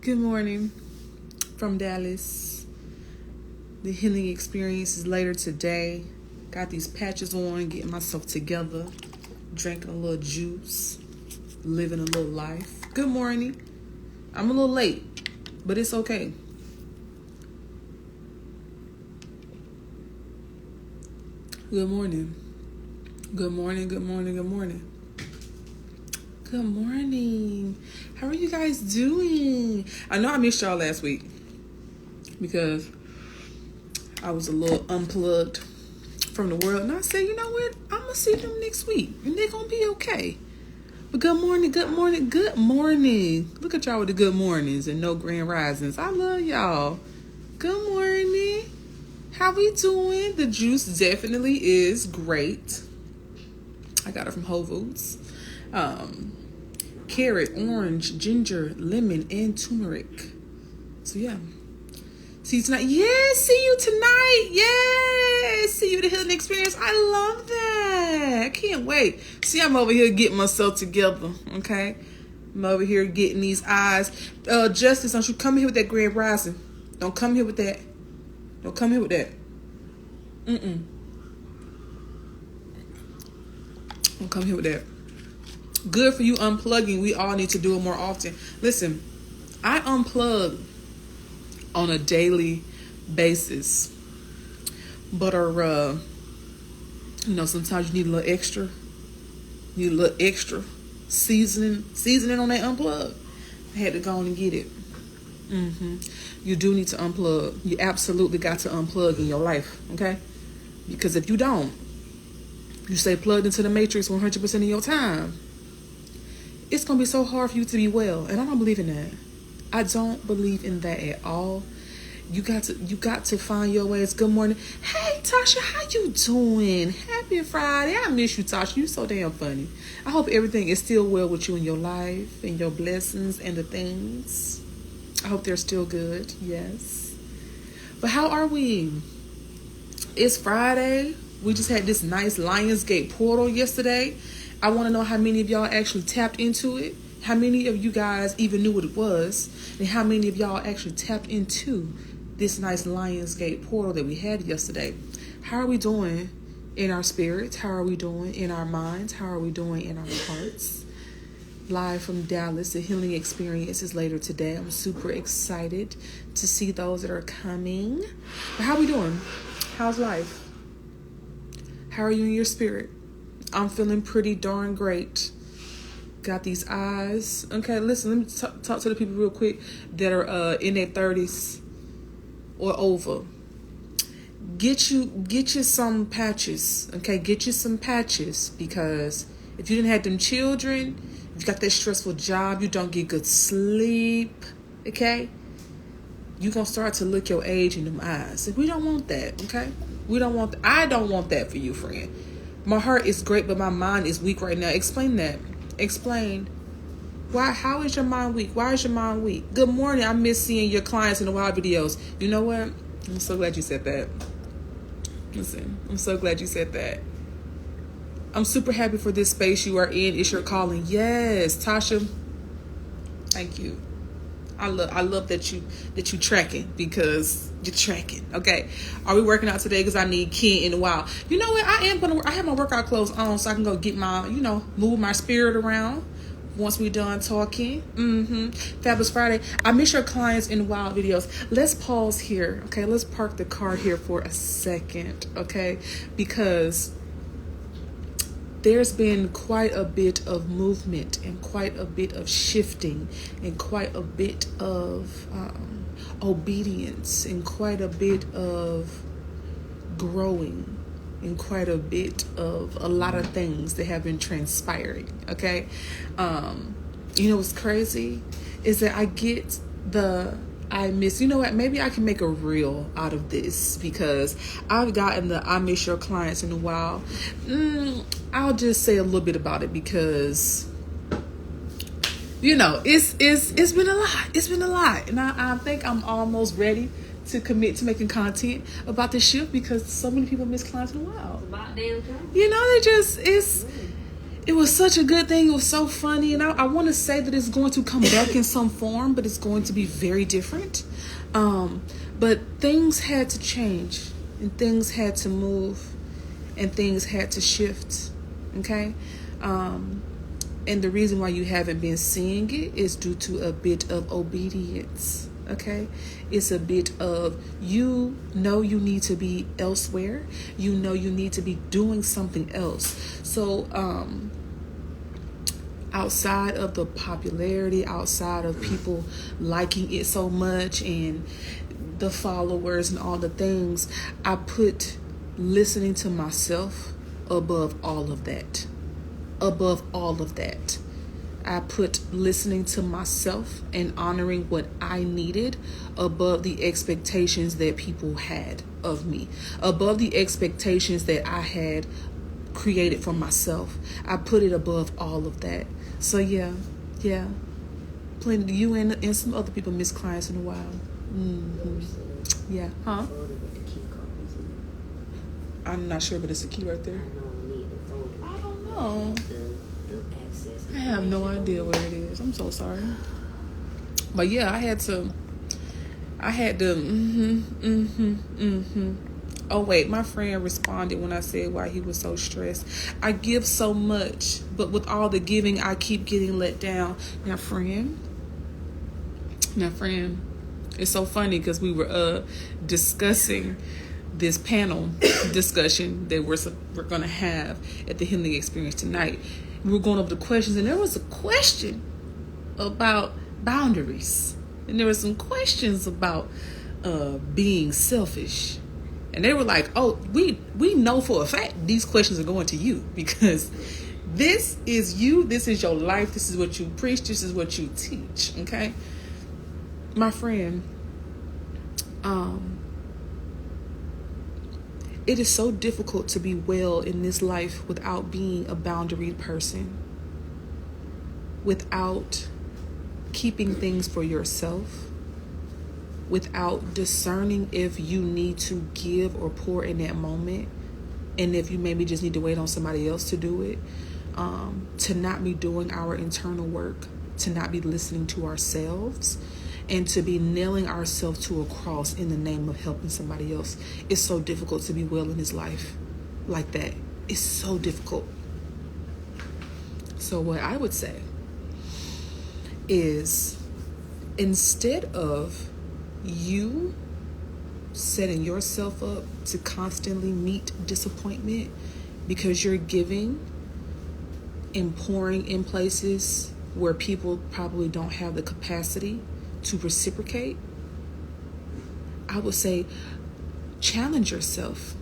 Good morning from Dallas. The healing experience is later today. Got these patches on, getting myself together, drinking a little juice, living a little life. Good morning. I'm a little late, but it's okay. Good morning. Good morning, good morning, good morning. Good morning. How are you guys doing? I know I missed y'all last week because I was a little unplugged from the world. And I said, you know what? I'm going to see them next week. And they're going to be okay. But good morning, good morning, good morning. Look at y'all with the good mornings and no grand risings. I love y'all. Good morning. How we doing? The juice definitely is great. I got it from Whole Foods. Carrot, orange, ginger, lemon, and turmeric. So yeah. See you tonight. Yes, see you tonight. Yes, see you at the healing experience. I love that. I can't wait. See, I'm over here getting myself together. Okay, I'm over here getting these eyes. Justice, don't you come here with that grand rising. Don't come here with that. Don't come here with that. Don't come here with that. Good for you unplugging. We all need to do it more often. Listen, I unplug on a daily basis. But sometimes you need a little extra. You need a little extra seasoning on that unplug. I had to go on and get it. You do need to unplug. You absolutely got to unplug in your life, okay? Because if you don't, you stay plugged into the matrix 100% of your time. It's going to be so hard for you to be well. And I don't believe in that. I don't believe in that at all. You got to find your ways. Good morning. Hey, Tasha, how you doing? Happy Friday. I miss you, Tasha. You so damn funny. I hope everything is still well with you in your life and your blessings and the things. I hope they're still good. Yes. But how are we? It's Friday. We just had this nice Lionsgate portal yesterday. I want to know how many of y'all actually tapped into it. How many of you guys even knew what it was? And how many of y'all actually tapped into this nice Lionsgate portal that we had yesterday? How are we doing in our spirits? How are we doing in our minds? How are we doing in our hearts? Live from Dallas, the healing experience is later today. I'm super excited to see those that are coming. But how are we doing? How's life? How are you in your spirit? I'm feeling pretty darn great. Got these eyes. Okay, listen, let me talk to the people real quick that are in their 30s or over. Get you some patches. Okay, get you some patches, because if you didn't have them children, if you got that stressful job, you don't get good sleep. Okay, you gonna start to look your age in them eyes. We don't want that. Okay, we don't want. I don't want that for you, friend. My heart is great, but my mind is weak right now. Explain that. Explain. Why? How is your mind weak? Why is your mind weak? Good morning. I miss seeing your clients in the wild videos. You know what? I'm so glad you said that. Listen, I'm so glad you said that. I'm super happy for this space you are in. It's your calling. Yes, Tasha. Thank you. I love that you tracking, because you're tracking. Okay, are we working out today? Because I need Ken in the wild. You know what? I have my workout clothes on, so I can go get my, move my spirit around once we're done talking. Fabulous Friday. I miss your clients in the wild videos. Let's pause here. Okay, let's park the car here for a second. Okay, because there's been quite a bit of movement and quite a bit of shifting and quite a bit of obedience and quite a bit of growing and quite a bit of a lot of things that have been transpiring. Okay. What's crazy is that I miss, you know what, maybe I can make a reel out of this, because I've gotten I miss your clients in a while. I'll just say a little bit about it, because it's been a lot. It's been a lot. And I think I'm almost ready to commit to making content about this shift, because so many people miss clients in a while. About damn time. They just, It was such a good thing. It was so funny. And I want to say that it's going to come back in some form, but it's going to be very different. But things had to change, and things had to move, and things had to shift. Okay? And the reason why you haven't been seeing it is due to a bit of obedience. Okay? It's a bit of, you know, you need to be elsewhere. You know you need to be doing something else. So, outside of the popularity, outside of people liking it so much and the followers and all the things, I put listening to myself above all of that. Above all of that. I put listening to myself and honoring what I needed above the expectations that people had of me, above the expectations that I had created for myself. I put it above all of that. So yeah. Plenty. You and some other people miss clients in a while. Mm-hmm. Yeah. Huh? I'm not sure, but it's a key right there. I don't know. I have no idea where it is. I'm so sorry. But yeah, I had to. Oh wait, my friend responded when I said why he was so stressed. I give so much, but with all the giving, I keep getting let down. Now friend, it's so funny because we were discussing this panel discussion that we're going to have at the Healing Experience tonight. We were going over the questions, and there was a question about boundaries, and there were some questions about being selfish. And they were like, oh, we know for a fact these questions are going to you, because this is you, this is your life, this is what you preach, this is what you teach, okay? My friend, it is so difficult to be well in this life without being a boundaried person, without keeping things for yourself, without discerning if you need to give or pour in that moment, and if you maybe just need to wait on somebody else to do it, to not be doing our internal work, to not be listening to ourselves, and to be nailing ourselves to a cross in the name of helping somebody else. It's so difficult to be well in this life like that. It's so difficult. So what I would say is, instead of you setting yourself up to constantly meet disappointment because you're giving and pouring in places where people probably don't have the capacity to reciprocate, I would say challenge yourself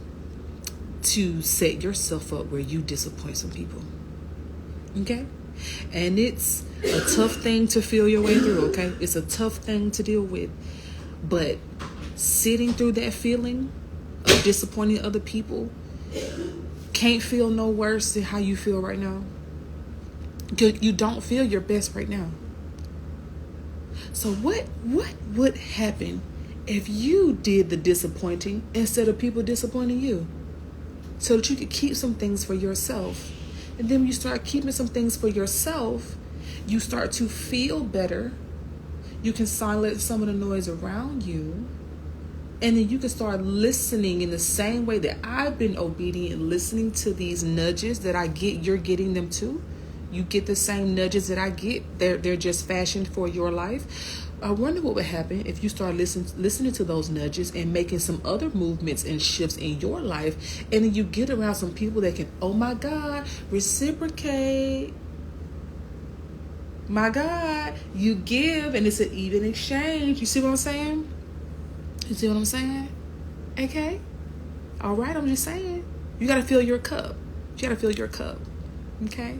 to set yourself up where you disappoint some people. Okay? And it's a tough thing to feel your way through, okay? It's a tough thing to deal with. But sitting through that feeling of disappointing other people can't feel no worse than how you feel right now. You don't feel your best right now. So what would happen if you did the disappointing instead of people disappointing you? So that you could keep some things for yourself. And then when you start keeping some things for yourself, you start to feel better. You can silence some of the noise around you. And then you can start listening in the same way that I've been obedient and listening to these nudges that I get, you're getting them too. You get the same nudges that I get. They're just fashioned for your life. I wonder what would happen if you start listening to those nudges and making some other movements and shifts in your life. And then you get around some people that can, oh my God, reciprocate. My God, you give and it's an even exchange. You see what I'm saying? You see what I'm saying? Okay? All right, I'm just saying. You got to fill your cup. You got to fill your cup. Okay?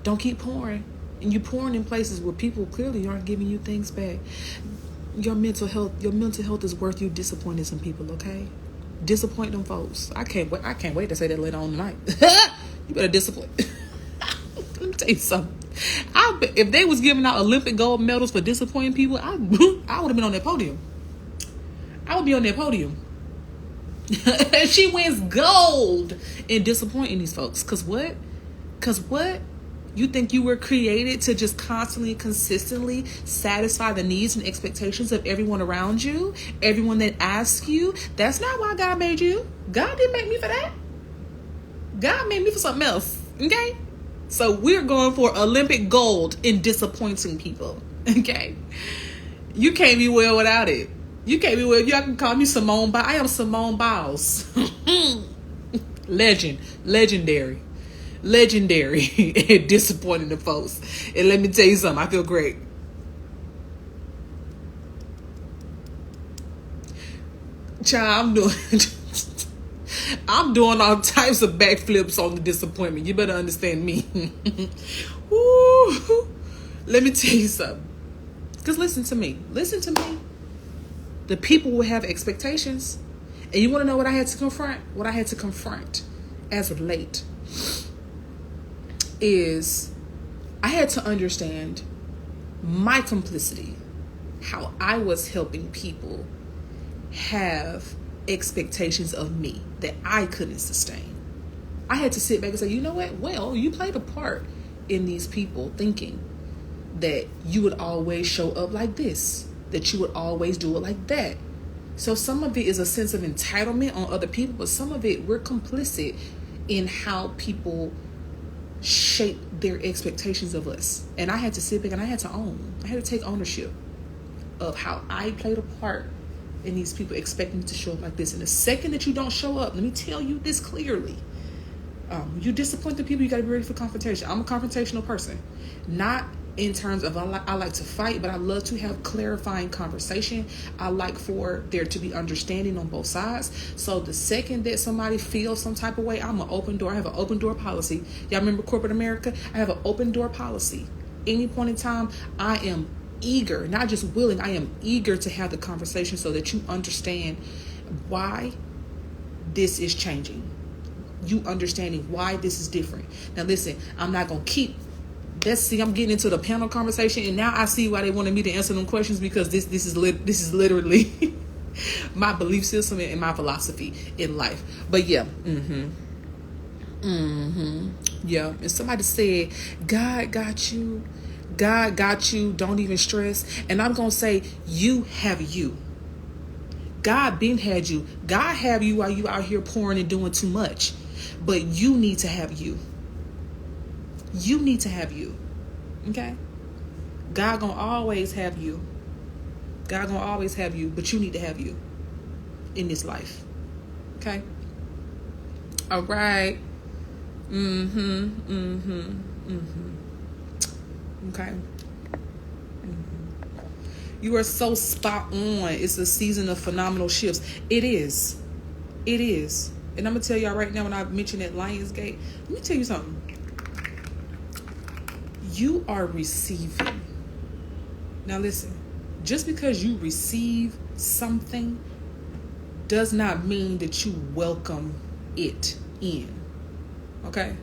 Don't keep pouring. And you're pouring in places where people clearly aren't giving you things back. Your mental health is worth you disappointing some people, okay? Disappoint them folks. I can't wait to say that later on tonight. You better disappoint. Let me tell you something. If they was giving out Olympic gold medals for disappointing people, I would have been on that podium. I would be on that podium. She wins gold in disappointing these folks. Because what? Because what? You think you were created to just constantly, consistently satisfy the needs and expectations of everyone around you, everyone that asks you? That's not why God made you. God didn't make me for that. God made me for something else. Okay? So we're going for Olympic gold in disappointing people. Okay? You can't be well without it. You can't be well. Y'all can call me Simone Biles. I am Simone Biles. Legendary and disappointing to folks. And let me tell you something, I feel great. Child, I'm doing all types of backflips on the disappointment. You better understand me. Woo. Let me tell you something. Because listen to me. The people will have expectations. And you want to know what I had to confront? What I had to confront as of late is I had to understand my complicity, how I was helping people have expectations of me that I couldn't sustain. I had to sit back and say, you know what? Well, you played a part in these people thinking that you would always show up like this, that you would always do it like that. So some of it is a sense of entitlement on other people, but some of it, we're complicit in how people shape their expectations of us. And I had to sit back and I had to take ownership of how I played a part in these people expecting to show up like this. And the second that you don't show up, let me tell you this clearly. You disappoint the people, you got to be ready for confrontation. I'm a confrontational person. Not in terms of I like to fight, but I love to have clarifying conversation. I like for there to be understanding on both sides. So the second that somebody feels some type of way, I'm an open door. I have an open door policy. Y'all remember corporate America? I have an open door policy. Any point in time, I am eager, not just willing, I am eager to have the conversation so that you understand why this is changing. You understanding why this is different. Now listen, I'm not going to keep I'm getting into the panel conversation, and now I see why they wanted me to answer them questions, because this is literally my belief system and my philosophy in life. But yeah, yeah. And somebody said, God got you. God got you. Don't even stress. And I'm gonna say, you have you. God been had you. God have you while you out here pouring and doing too much. But you need to have you. You need to have you. Okay? God gonna always have you. God gonna always have you, but you need to have you in this life. Okay? All right. Okay. You are so spot on. It's a season of phenomenal shifts. It is. And I'm gonna tell y'all right now, when I mentioned that Lionsgate, let me tell you something. You are receiving. Now listen, just because you receive something does not mean that you welcome it in. Okay?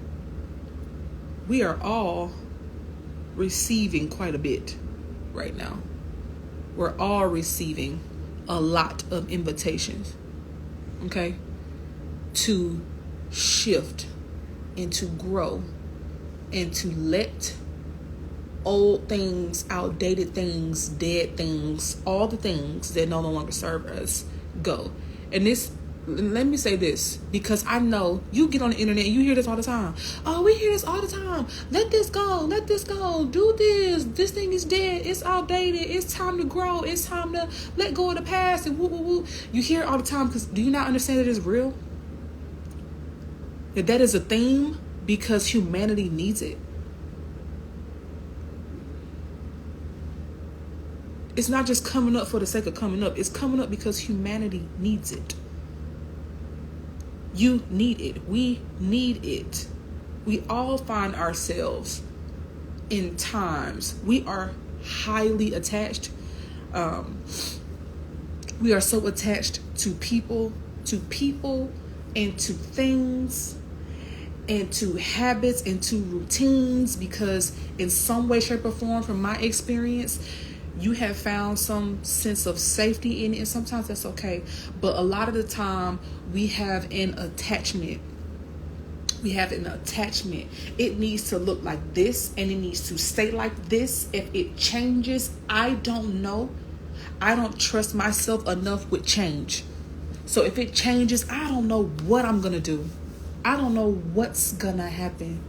We are all receiving quite a bit right now. We're all receiving a lot of invitations. Okay? To shift and to grow and to let old things, outdated things, dead things, all the things that no longer serve us go. And this, let me say this, because I know you get on the internet and you hear this all the time. Oh, we hear this all the time. Let this go. Do this. This thing is dead. It's outdated. It's time to grow. It's time to let go of the past and woo woo woo. You hear it all the time, because do you not understand that it's real? That is a theme because humanity needs it. It's not just coming up for the sake of coming up. It's coming up because humanity needs it. You need it. We need it. We all find ourselves in times. We are highly attached. We are so attached to people and to things and to habits and to routines, because in some way, shape, or form, from my experience, you have found some sense of safety in it, and sometimes that's okay. But a lot of the time, we have an attachment. We have an attachment. It needs to look like this and it needs to stay like this. If it changes, I don't know. I don't trust myself enough with change. So if it changes, I don't know what I'm going to do. I don't know what's going to happen.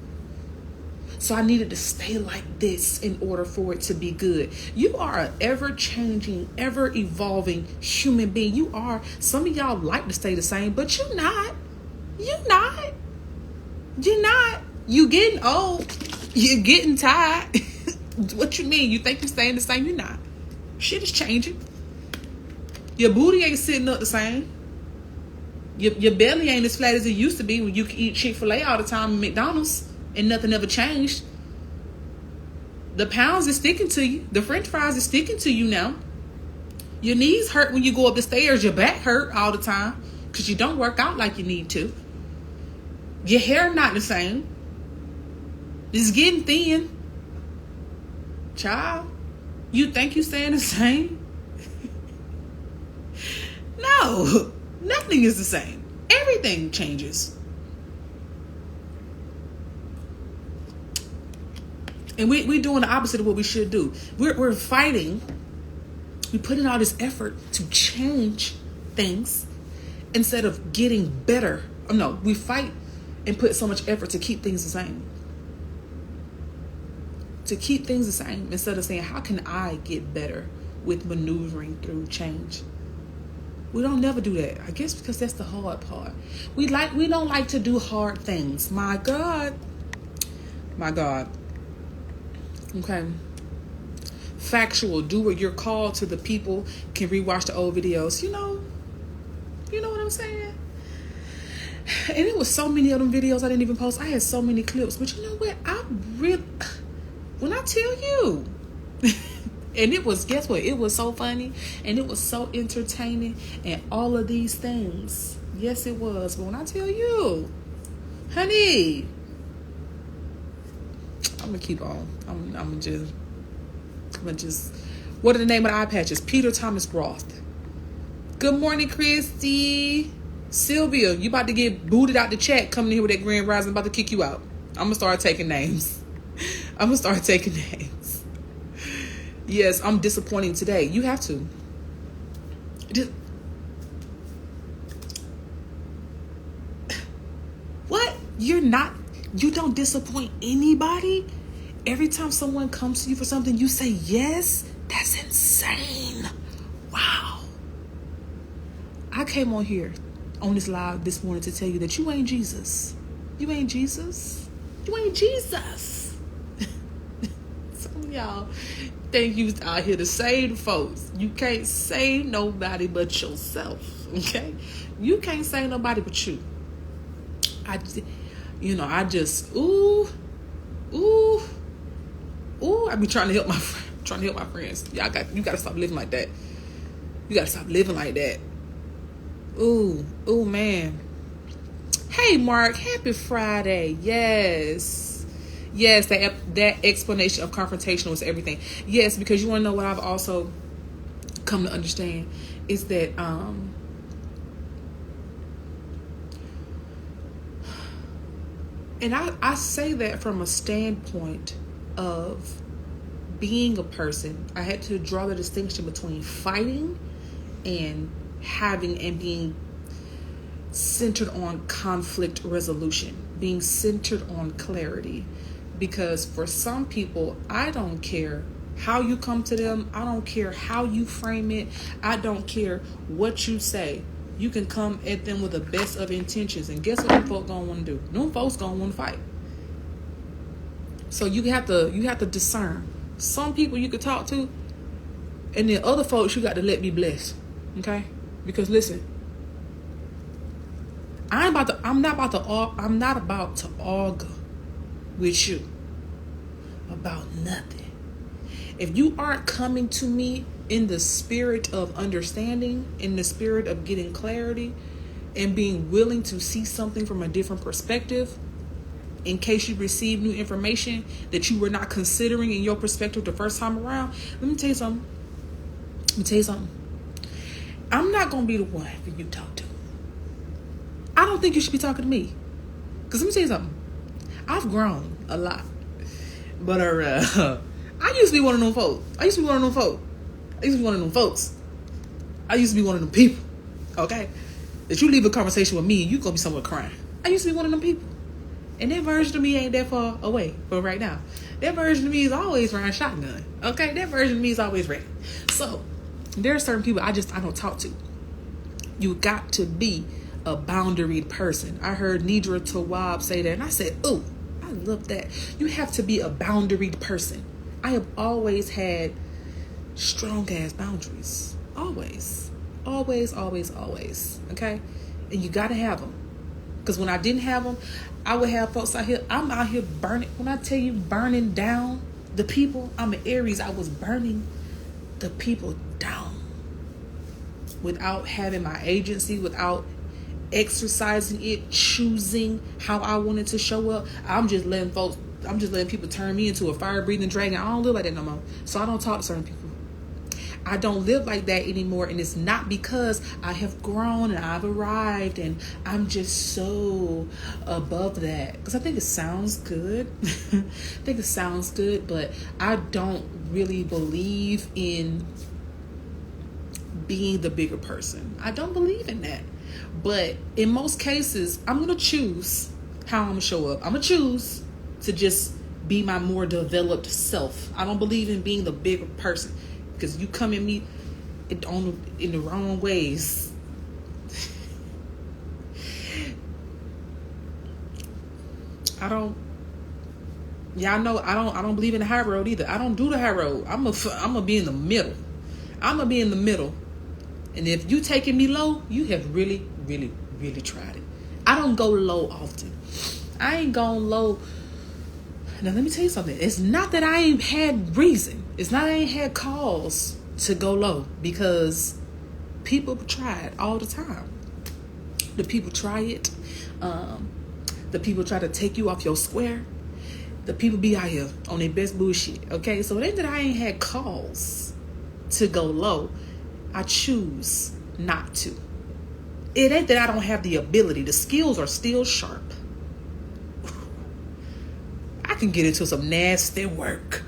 So I needed to stay like this in order for it to be good. You are an ever-changing, ever-evolving human being. You are. Some of y'all like to stay the same, but you're not. You're not. You're not. You getting old. You're getting tired. What you mean? You think you're staying the same? You're not. Shit is changing. Your booty ain't sitting up the same. Your belly ain't as flat as it used to be when you could eat Chick-fil-A all the time and McDonald's and nothing ever changed. The pounds is sticking to you. The French fries is sticking to you now. Your knees hurt when you go up the stairs. Your back hurt all the time because you don't work out like you need to. Your hair not the same. It's getting thin. Child, you think you staying the same? No, nothing is the same. Everything changes. And we doing the opposite of what we should do. We're fighting. We put in all this effort to change things instead of getting better. No, we fight and put so much effort to keep things the same. To keep things the same instead of saying, how can I get better with maneuvering through change? We don't never do that. I guess because that's the hard part. We don't like to do hard things. My God. My God. Okay. Factual. Do what you're called to. The people can rewatch the old videos. You know what I'm saying? And it was so many of them videos I didn't even post. I had so many clips. But you know what? When I tell you, and it was, guess what? It was so funny and it was so entertaining and all of these things. Yes, it was. But when I tell you, honey, I'm gonna keep on. I'm gonna just. What are the name of the eye patches? Peter Thomas Roth. Good morning, Christy. Sylvia, you about to get booted out the chat. Coming in here with that Grand Rising, about to kick you out. I'm gonna start taking names. Yes, I'm disappointing today. You have to. What? You don't disappoint anybody? Every time someone comes to you for something, you say yes? That's insane. Wow. I came on here on this live this morning to tell you that you ain't Jesus. You ain't Jesus. You ain't Jesus. Some of y'all think you out here to save folks. You can't save nobody but yourself. Okay? You can't save nobody but you. I be trying to help my friends. You gotta stop living like that. You gotta stop living like that. Ooh, man. Hey, Mark, happy Friday. Yes, that explanation of confrontation was everything. Yes, because you want to know what I've also come to understand is that and I say that from a standpoint of being a person. I had to draw the distinction between fighting and having and being centered on conflict resolution, being centered on clarity. Because for some people, I don't care how you come to them. I don't care how you frame it. I don't care what you say. You can come at them with the best of intentions. And guess what them folks gonna want to do? Them folks gonna want to fight. So you have to discern. Some people you could talk to, and then other folks you got to let be blessed. Okay? Because listen, I'm not about to argue with you about nothing. If you aren't coming to me in the spirit of understanding, in the spirit of getting clarity, and being willing to see something from a different perspective, in case you receive new information that you were not considering in your perspective the first time around, let me tell you something. I'm not going to be the one for you to talk to. I don't think you should be talking to me. Because let me tell you something. I've grown a lot. But I used to be one of them folks. I used to be one of them folks. I used to be one of them people. Okay? That you leave a conversation with me and you gonna be somewhere crying. I used to be one of them people. And that version of me ain't that far away from right now. That version of me is always running shotgun. Okay? That version of me is always ready. So, there are certain people I don't talk to. You got to be a boundaried person. I heard Nidra Tawwab say that, and I said, "Oh, I love that." You have to be a boundaried person. I have always had strong ass boundaries. Always. Okay? And you got to have them. Because when I didn't have them, I would have folks out here. I'm out here burning. When I tell you burning down the people, I'm an Aries. I was burning the people down without having my agency, without exercising it, choosing how I wanted to show up. I'm just letting people turn me into a fire-breathing dragon. I don't live like that no more. So I don't talk to certain people. I don't live like that anymore. And it's not because I have grown and I've arrived and I'm just so above that. Because I think it sounds good. But I don't really believe in being the bigger person. I don't believe in that. But in most cases, I'm going to choose how I'm going to show up. I'm going to choose to just be my more developed self. I don't believe in being the bigger person. Because you come at me in the wrong ways. Y'all know I don't believe in the high road either. I don't do the high road. I'm gonna be in the middle. And if you taking me low, you have really, really, really tried it. I don't go low often. I ain't gone low. Now let me tell you something. It's not that I ain't had reason. It's not that I ain't had cause to go low, because people try it all the time. The people try it. The people try to take you off your square. The people be out here on their best bullshit. Okay, so it ain't that I ain't had cause to go low. I choose not to. It ain't that I don't have the ability. The skills are still sharp. I can get into some nasty work.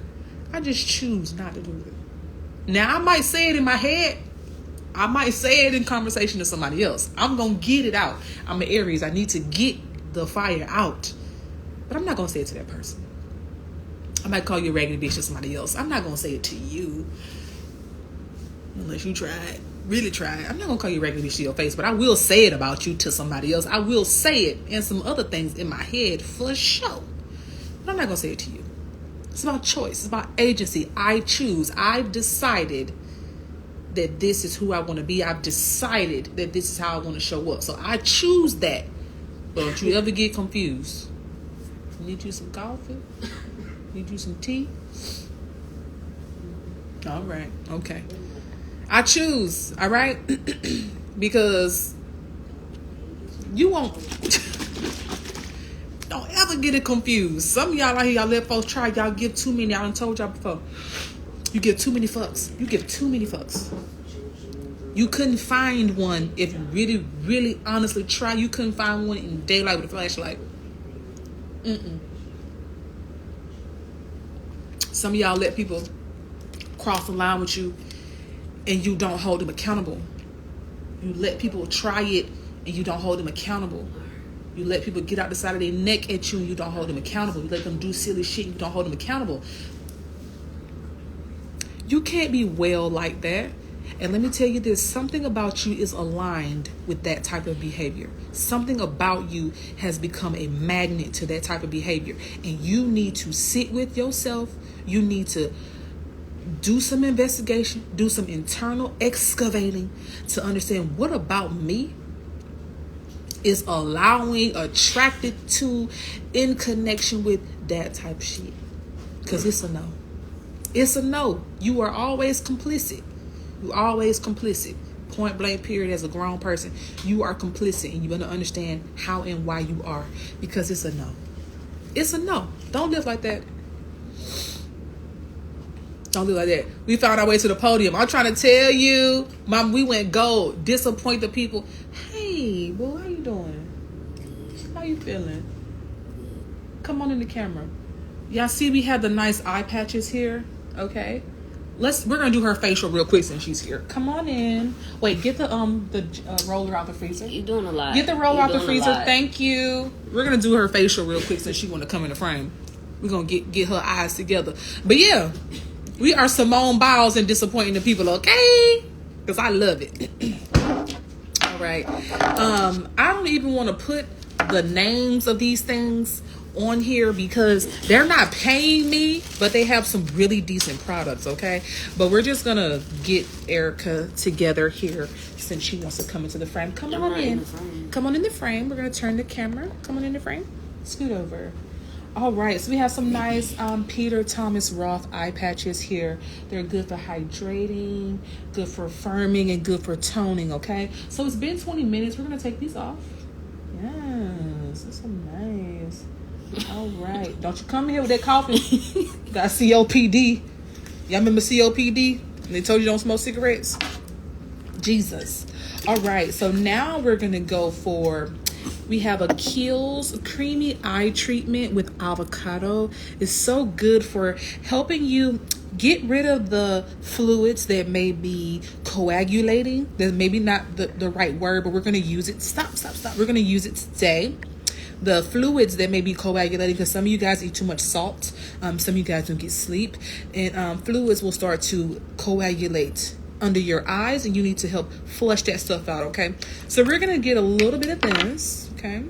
I just choose not to do it. Now, I might say it in my head. I might say it in conversation to somebody else. I'm going to get it out. I'm an Aries. I need to get the fire out. But I'm not going to say it to that person. I might call you a raggedy bitch to somebody else. I'm not going to say it to you. Unless you try it. Really try it. I'm not going to call you a raggedy bitch to your face. But I will say it about you to somebody else. I will say it and some other things in my head for sure. But I'm not going to say it to you. It's about choice. It's about agency. I choose. I've decided that this is who I want to be. I've decided that this is how I want to show up. So I choose that. Don't you ever get confused. Need you some coffee? Need you some tea? All right. Okay. I choose. All right? Because you won't... Don't ever get it confused. Some of y'all out here, y'all let folks try. Y'all give too many. I done told y'all before. You give too many fucks. You give too many fucks. You couldn't find one if you really, really honestly try. You couldn't find one in daylight with a flashlight. Some of y'all let people cross the line with you and you don't hold them accountable. You let people try it and you don't hold them accountable. You let people get out the side of their neck at you and you don't hold them accountable. You let them do silly shit and you don't hold them accountable. You can't be well like that. And let me tell you this, something about you is aligned with that type of behavior. Something about you has become a magnet to that type of behavior. And you need to sit with yourself. You need to do some investigation, do some internal excavating to understand what about me is attracted to, in connection with that type of shit. Because it's a no. It's a no. You are always complicit. You always complicit. Point blank period. As a grown person, you are complicit, and you better understand how and why you are, because it's a no. It's a no. Don't live like that. Don't live like that. We found our way to the podium. I'm trying to tell you, Mom, we went gold. Disappoint the people. Hey, boy, how you doing? How you feeling? Come on in the camera. Y'all see we have the nice eye patches here. Okay. We're gonna do her facial real quick since she's here. Come on in. Wait, get the roller out the freezer. You're doing a lot. Get the roller out the freezer. Thank you. We're gonna do her facial real quick since she wanna come in the frame. We're gonna get her eyes together. But yeah, we are Simone Biles and disappointing the people, okay? Because I love it. All right. I don't even want to put the names of these things on here because they're not paying me, but they have some really decent products, okay? But we're just gonna get Erica together here since she wants to come into the frame. Come on in. Come on in the frame. We're gonna turn the camera. Come on in the frame. Scoot over. All right, so we have some nice Peter Thomas Roth eye patches here. They're good for hydrating, good for firming, and good for toning, okay? So it's been 20 minutes. We're gonna take these off. Yes, that's so nice. All right. Don't you come in here with that coughing. You got COPD. Y'all remember COPD? And they told you don't smoke cigarettes? Jesus. All right. So now we're going to go for, we have a Kiehl's creamy eye treatment with avocado. It's so good for helping you get rid of the fluids that may be coagulating. That's maybe not the right word, but we're going to use it. Stop. We're going to use it today. The fluids that may be coagulating, because some of you guys eat too much salt. Some of you guys don't get sleep. And fluids will start to coagulate under your eyes, and you need to help flush that stuff out, okay? So we're going to get a little bit of this, okay?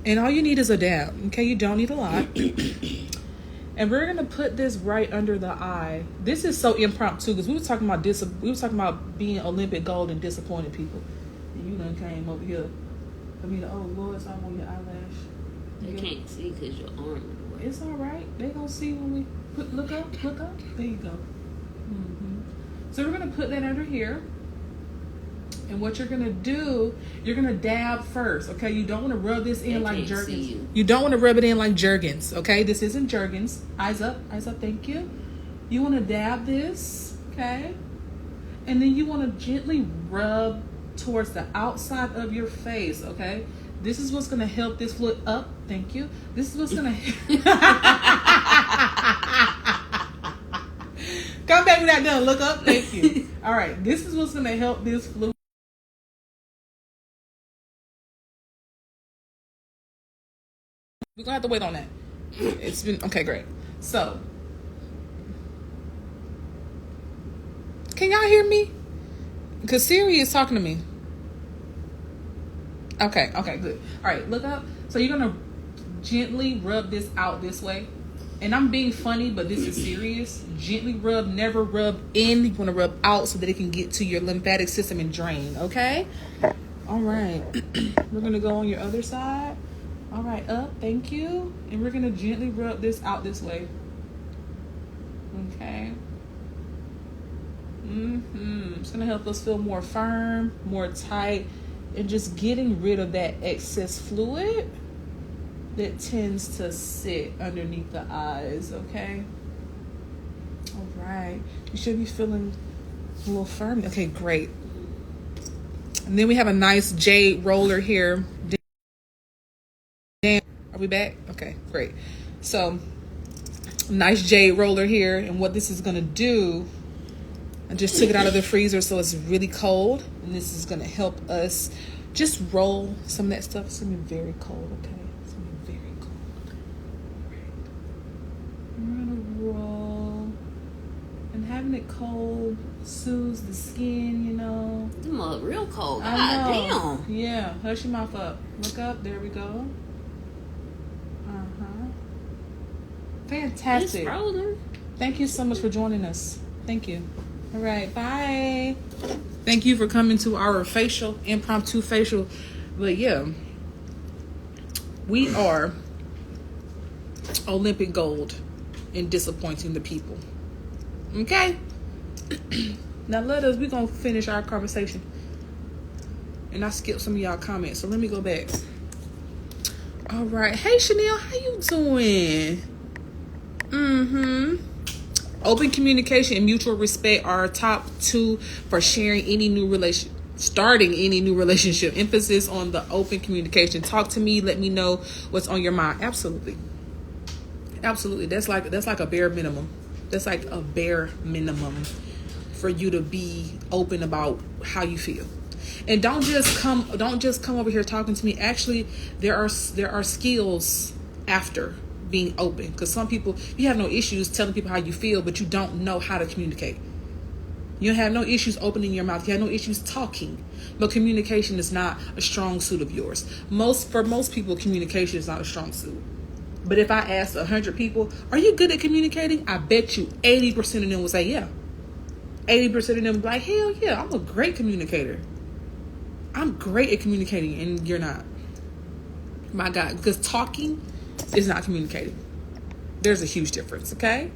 And all you need is a dab, okay? You don't need a lot. And we're gonna put this right under the eye. This is so impromptu because we were talking about being Olympic gold and disappointing people. And you done came over here. I mean, oh Lord, it's all on your eyelash. They can't see because your arm is away. It's all right. They gonna see when we look up. There you go. So we're gonna put that under here. And what you're gonna do, you're gonna dab first, okay? You don't want to rub this in like Jergens. You don't want to rub it in like Jergens, okay? This isn't Jergens. Eyes up, thank you. You want to dab this, okay? And then you want to gently rub towards the outside of your face, okay? This is what's gonna help this fluid up, thank you. This is what's gonna come back when that done, look up, thank you. All right, this is what's gonna help this fluid. We're gonna have to wait on that. It's been okay, great. So, can y'all hear me? Because Siri is talking to me. Okay, good. All right, look up. So you're gonna gently rub this out this way. And I'm being funny, but this is serious. Gently rub, never rub in. You want to rub out so that it can get to your lymphatic system and drain, okay? All right. We're gonna go on your other side. All right, up, thank you. And we're gonna gently rub this out this way. Okay. It's gonna help us feel more firm, more tight, and just getting rid of that excess fluid that tends to sit underneath the eyes, okay? All right. You should be feeling a little firm. Okay, great. And then we have a nice jade roller here. Are we back? Okay, great. So, nice jade roller here. And what this is going to do, I just took it out of the freezer so it's really cold. And this is going to help us just roll some of that stuff. It's going to be very cold, okay? It's going to be very cold. Right. We're going to roll. And having it cold soothes the skin, you know. Them are real cold. God damn. Yeah, hush your mouth up. Look up. There we go. Fantastic. It's frozen. Thank you so much for joining us. Thank you. All right, bye. Thank you for coming to our impromptu facial. But yeah, we are Olympic gold in disappointing the people. Okay? Now we're going to finish our conversation. And I skipped some of y'all comments, so let me go back. All right. Hey, Chanel, how you doing? Open communication and mutual respect are our top two for sharing any new starting any new relationship. Emphasis on the open communication. Talk to me. Let me know what's on your mind. Absolutely. Absolutely. That's like a bare minimum. That's like a bare minimum for you to be open about how you feel. And don't just come over here talking to me. Actually, there are skills after being open, because some people, you have no issues telling people how you feel, but you don't know how to communicate. You have no issues opening your mouth. You have no issues talking, but communication is not a strong suit of yours. For most people, communication is not a strong suit. But if I asked 100 people, are you good at communicating? I bet you 80% of them will say, yeah. 80% of them will be like, hell yeah, I'm a great communicator. I'm great at communicating, and you're not. My God, because talking is not communicating. There's a huge difference, okay?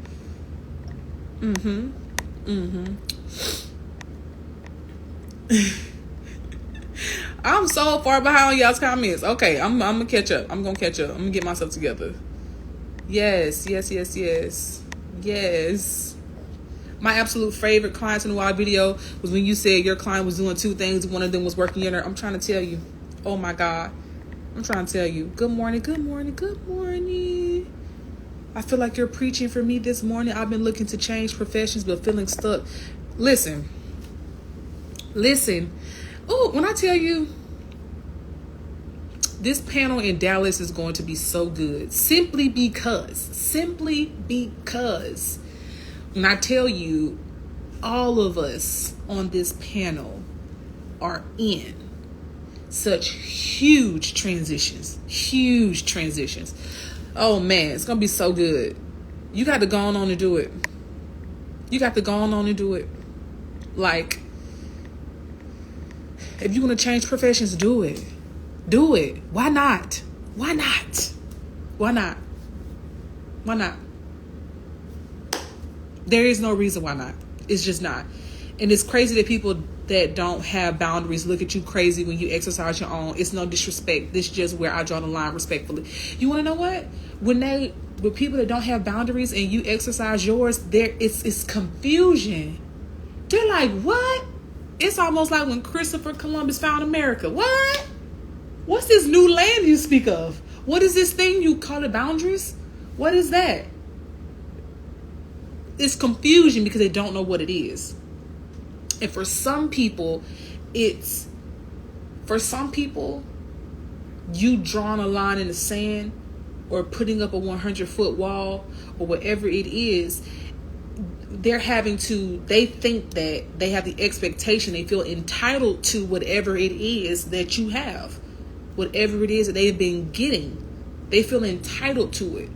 I'm so far behind on y'all's comments. Okay, I'm gonna catch up. I'm gonna get myself together. Yes. My absolute favorite clients in the wild video was when you said your client was doing two things. One of them was working in her. I'm trying to tell you. Oh my God. I'm trying to tell you. Good morning. I feel like you're preaching for me this morning. I've been looking to change professions but feeling stuck. Listen. Oh, when I tell you, this panel in Dallas is going to be so good. Simply because. When I tell you, all of us on this panel are in such huge transitions. Oh man, it's going to be so good. You got to go on and do it. Like, if you want to change professions, do it. Why not? There is no reason why not. It's just not. And it's crazy that people that don't have boundaries look at you crazy when you exercise your own. It's no disrespect. This is just where I draw the line respectfully. You want to know what? With people that don't have boundaries and you exercise yours, it's confusion. They're like, what? It's almost like when Christopher Columbus found America. What? What's this new land you speak of? What is this thing you call it boundaries? What is that? It's confusion because they don't know what it is. And for some people, you drawing a line in the sand or putting up a 100-foot wall or whatever it is, they think that they have the expectation, they feel entitled to whatever it is that you have, whatever it is that they've been getting. They feel entitled to it.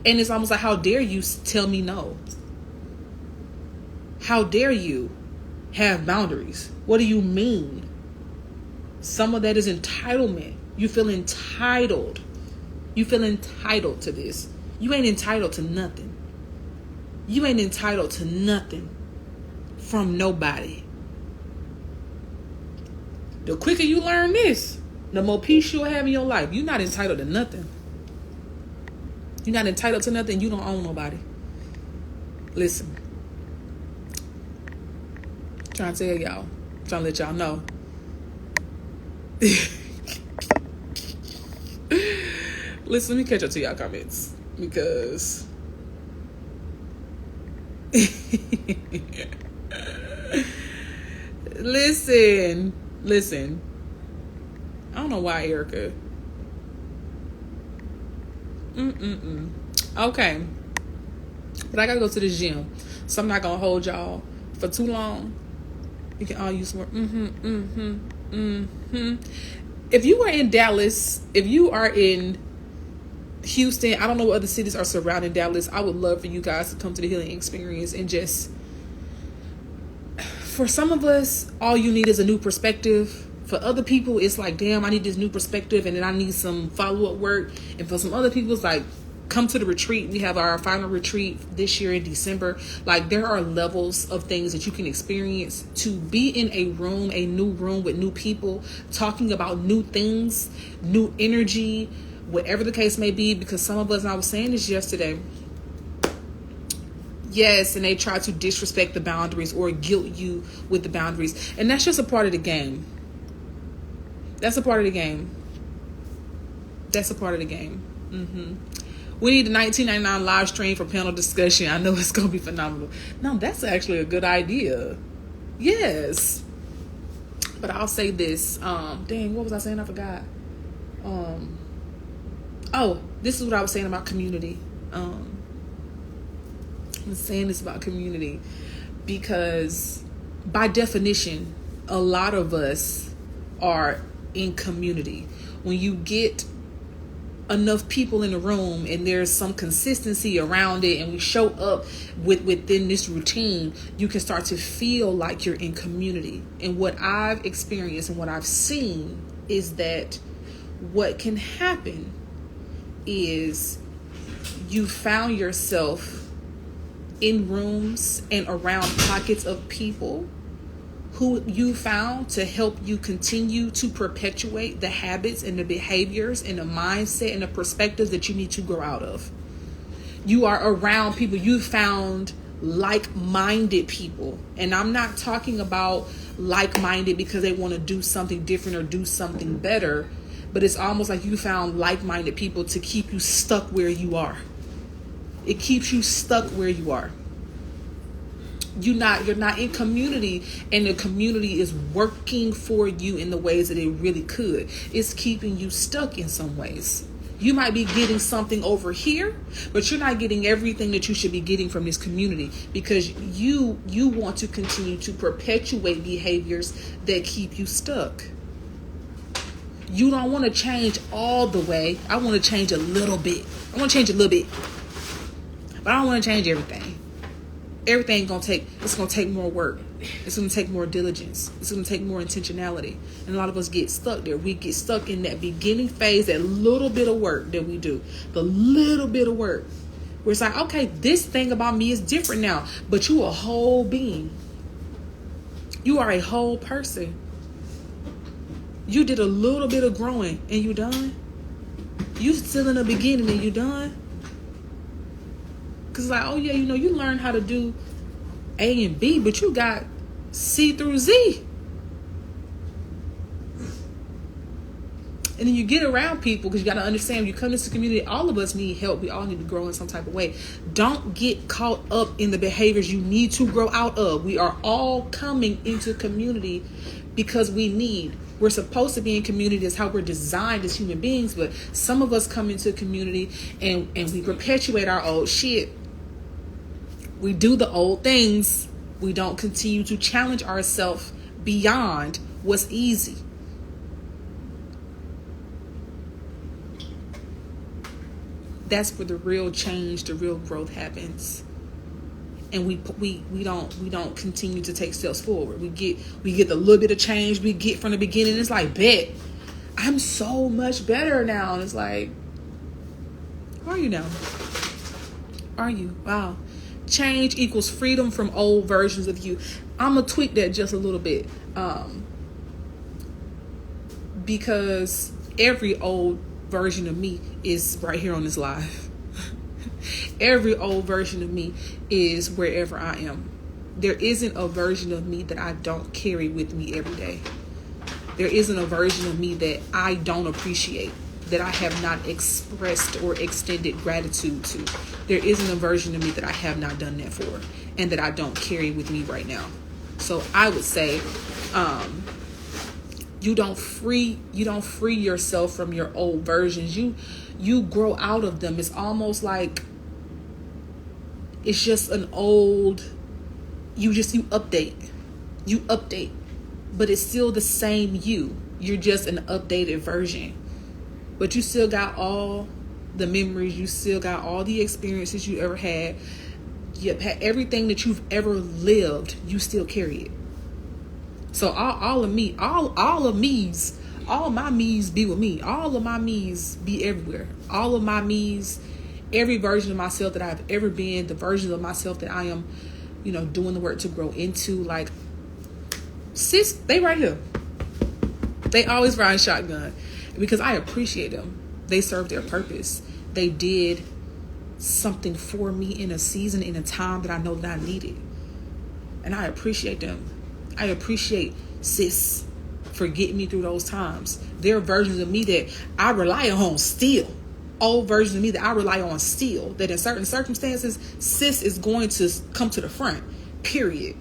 And it's almost like, how dare you tell me no? How dare you have boundaries? What do you mean? Some of that is entitlement. You feel entitled. You feel entitled to this. You ain't entitled to nothing. You ain't entitled to nothing from nobody. The quicker you learn this, the more peace you'll have in your life. You're not entitled to nothing. You're not entitled to nothing. You don't own nobody. Listen. Trying to tell y'all. Trying to let y'all know. Listen, let me catch up to y'all comments. Because... Listen. I don't know why, Erica. Okay. But I gotta go to the gym. So I'm not gonna hold y'all for too long. You can all use more. If you are in Dallas, if you are in Houston, I don't know what other cities are surrounding Dallas, I would love for you guys to come to the healing experience. And just, for some of us, all you need is a new perspective. For other people, it's like, damn, I need this new perspective, and then I need some follow-up work. And for some other people, it's like, come to the retreat. We have our final retreat this year in December. Like, there are levels of things that you can experience. To be in a new room with new people, talking about new things, new energy, whatever the case may be. Because some of us, and I was saying this yesterday, Yes, and they try to disrespect the boundaries or guilt you with the boundaries. And that's just a part of the game. That's a part of the game. That's a part of the game. We need a 1999 live stream for panel discussion. I know it's going to be phenomenal. No, that's actually a good idea. Yes. But I'll say this. Dang, what was I saying? I forgot. This is what I was saying about community. I was saying this about community because by definition, a lot of us are in community. When you get enough people in the room and there's some consistency around it and we show up within this routine, you can start to feel like you're in community. And what I've experienced and what I've seen is that what can happen is you found yourself in rooms and around pockets of people who you found to help you continue to perpetuate the habits and the behaviors and the mindset and the perspectives that you need to grow out of. You are around people. You found like-minded people. And I'm not talking about like-minded because they want to do something different or do something better. But it's almost like you found like-minded people to keep you stuck where you are. It keeps you stuck where you are. You're not in community, and the community is working for you in the ways that it really could. It's keeping you stuck in some ways. You might be getting something over here, but you're not getting everything that you should be getting from this community because you want to continue to perpetuate behaviors that keep you stuck. You don't want to change all the way. I want to change a little bit. But I don't want to change everything. Everything gonna take more work. It's gonna take more diligence. It's gonna take more intentionality. And a lot of us get stuck there. We get stuck in that beginning phase, that little bit of work that we do. The little bit of work. Where it's like, okay, this thing about me is different now. But you a whole being. You are a whole person. You did a little bit of growing and you done. You still in the beginning and you done. Because like, oh yeah, you learn how to do A and B, but you got C through Z. And then you get around people because you got to understand when you come to this community, all of us need help. We all need to grow in some type of way. Don't get caught up in the behaviors you need to grow out of. We are all coming into community because we're supposed to be in community. That's how we're designed as human beings. But some of us come into community and we perpetuate our old shit. We do the old things. We don't continue to challenge ourselves beyond what's easy. That's where the real change, the real growth happens. And we don't continue to take steps forward. We get the little bit of change we get from the beginning. It's like, bet, I'm so much better now. And it's like, are you now? Are you? Wow. Change equals freedom from old versions of you. I'm going to tweak that just a little bit. Because every old version of me is right here on this live. Every old version of me is wherever I am. There isn't a version of me that I don't carry with me every day. There isn't a version of me that I don't appreciate, that I have not expressed or extended gratitude to. There isn't a version of me that I have not done that for and that I don't carry with me right now. So I would say you don't free yourself from your old versions. You grow out of them. It's almost like it's just an old, you update, but it's still the same you. You're just an updated version. But you still got all the memories. You still got all the experiences you ever had. Everything that you've ever lived, you still carry it. So all of me, all of me's, all my me's be with me. All of my me's be everywhere. All of my me's, every version of myself that I've ever been, the version of myself that I am, doing the work to grow into. Like, sis, they right here. They always ride shotgun. Because I appreciate them. They served their purpose. They did something for me in a season, in a time that I know that I needed. And I appreciate them. I appreciate sis for getting me through those times. There are versions of me that I rely on still. Old versions of me that I rely on still. That in certain circumstances, sis is going to come to the front. Period.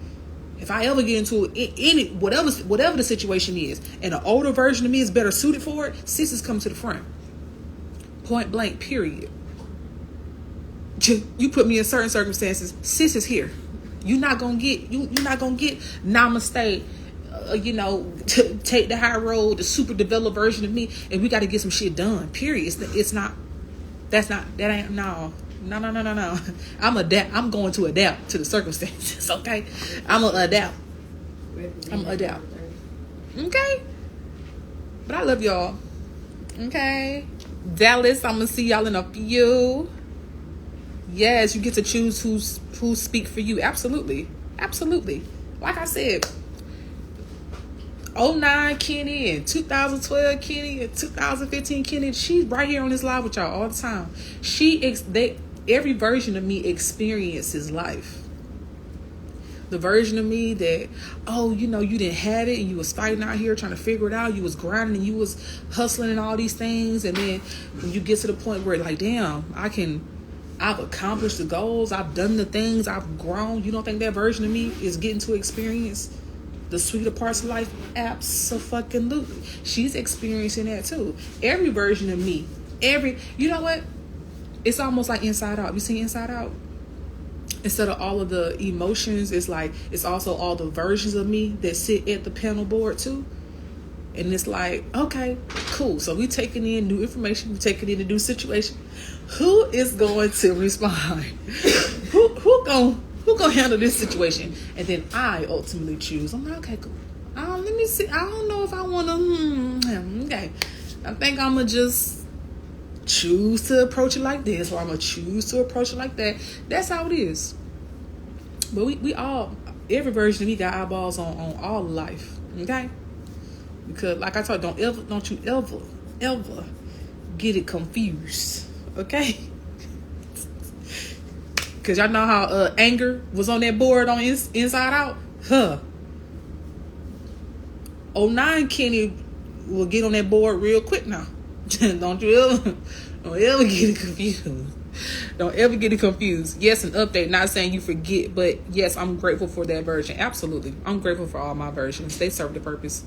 If I ever get into any whatever the situation is, and an older version of me is better suited for it, sis is coming to the front. Point blank. Period. You put me in certain circumstances, sis is here. You're not gonna get namaste. Take the high road, the super developed version of me, and we got to get some shit done. Period. That ain't no. I'm going to adapt to the circumstances. Okay, I'm gonna adapt. Okay, but I love y'all. Okay, Dallas, I'm gonna see y'all in a few. Yes, you get to choose who speak for you. Absolutely. Like I said, 09 Kenny and 2012 Kenny and 2015 Kenny, she's right here on this live with y'all all the time. Every version of me experiences life. The version of me that, you didn't have it and you was fighting out here trying to figure it out. You was grinding and you was hustling and all these things. And then when you get to the point where like, damn, I've accomplished the goals. I've done the things. I've grown. You don't think that version of me is getting to experience the sweeter parts of life? Absolutely. She's experiencing that too. Every version of me. You know what? It's almost like Inside Out. You seen Inside Out? Instead of all of the emotions, it's also all the versions of me that sit at the panel board too. And it's like, okay, cool. So we taking in new information. We taking in a new situation. Who is going to respond? who gonna handle this situation? And then I ultimately choose. I'm like, okay, cool. Let me see. I don't know if I want to. Okay, I think I'm gonna just choose to approach it like this, or I'm gonna choose to approach it like that. That's how it is. But we all, every version of me got eyeballs on all life. Okay. Because like I told you, don't you ever get it confused. Okay? Because y'all know how anger was on that board on Inside Out? 09 Kenny will get on that board real quick now. Don't ever get it confused. Don't ever get it confused. Yes, an update, not saying you forget, but yes, I'm grateful for that version. Absolutely. I'm grateful for all my versions. They serve the purpose.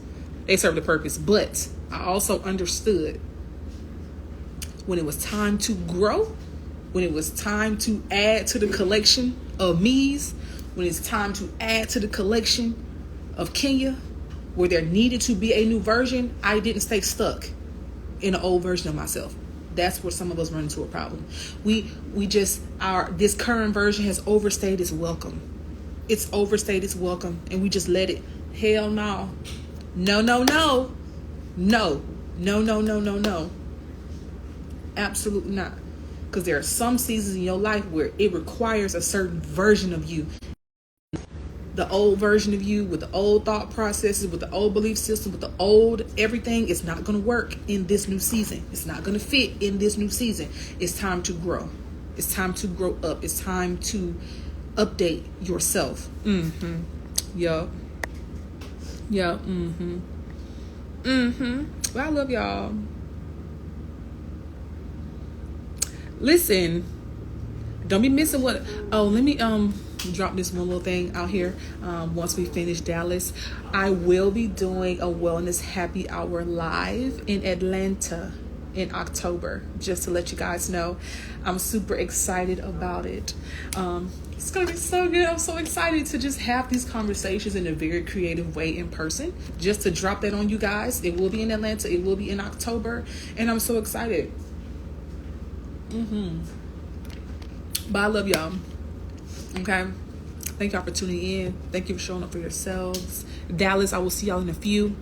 But I also understood when it was time to grow, when it was time to add to the collection of me's, when it's time to add to the collection of Kenya, where there needed to be a new version, I didn't stay stuck in an old version of myself. That's where some of us run into a problem. This current version has overstayed its welcome. It's overstayed its welcome, and we just let it. Hell no. No. Absolutely not. Because there are some seasons in your life where it requires a certain version of you. The old version of you with the old thought processes, with the old belief system, with the old everything, it's not going to work in this new season. It's not going to fit in this new season. It's time to grow. It's time to grow up. It's time to update yourself. Yup. Well, I love y'all. Listen, don't be missing what. Oh, let me drop this one little thing out here. Once we finish Dallas, I will be doing a wellness happy hour live in Atlanta in October. Just to let you guys know, I'm super excited about it. It's gonna be so good. I'm so excited to just have these conversations in a very creative way in person. Just to drop that on you guys. It will be in Atlanta. It will be in October, and I'm so excited. But I love y'all. Okay. Thank y'all for tuning in. Thank you for showing up for yourselves. Dallas, I will see y'all in a few.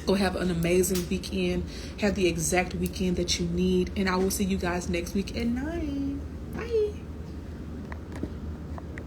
Go have an amazing weekend. Have the exact weekend that you need. And I will see you guys next week at 9.